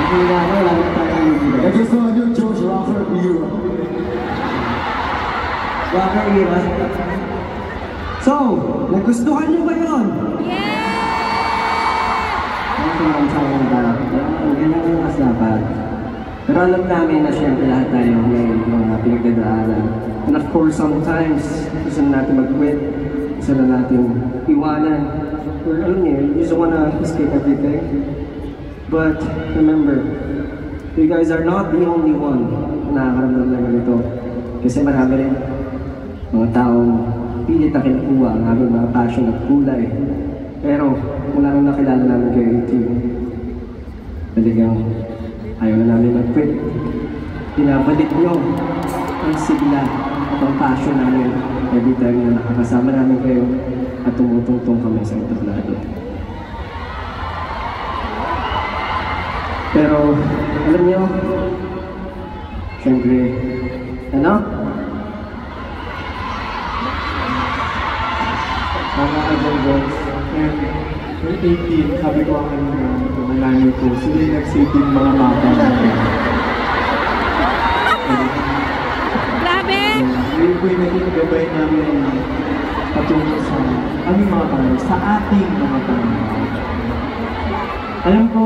Hindi na ako, lalo tayo ng video. Nagustuhan nyo, Josh, Rocker Era. Rocker Era. So, nagustuhan nyo ba yun? Maraming sayang ba? Ganyan yung mas dapat. Pero alam namin na siyempre lahat tayo may mga pinagdadaanan. And of course, sometimes, gusto na natin mag-quit. Gusto na natin iwanan. Or alam niyo, you just wanna escape everything. But remember, you guys are not the only one na nakakaramdam na ganito. Kasi marami rin mga taong pilit na kinukuha ang aming mga passion at kulay. Pero mula nung nakilala namin kayo ito, talagang ayaw na namin mag-quit. Pinabalik nyo ang sigla at ang passion namin every time na nakakasama namin kayo at tumutungtong kami sa entablado. Pero alam nyo, siyempre, ano? Mga Advangos, and yung 18, sabi ko ang mga nanay ko, sila yung nagsipin mga mata namin. Grabe! Ngayon po yung naging gabay namin patungo sa aming mga pangalan, sa ating mga pangalan. Alam ko,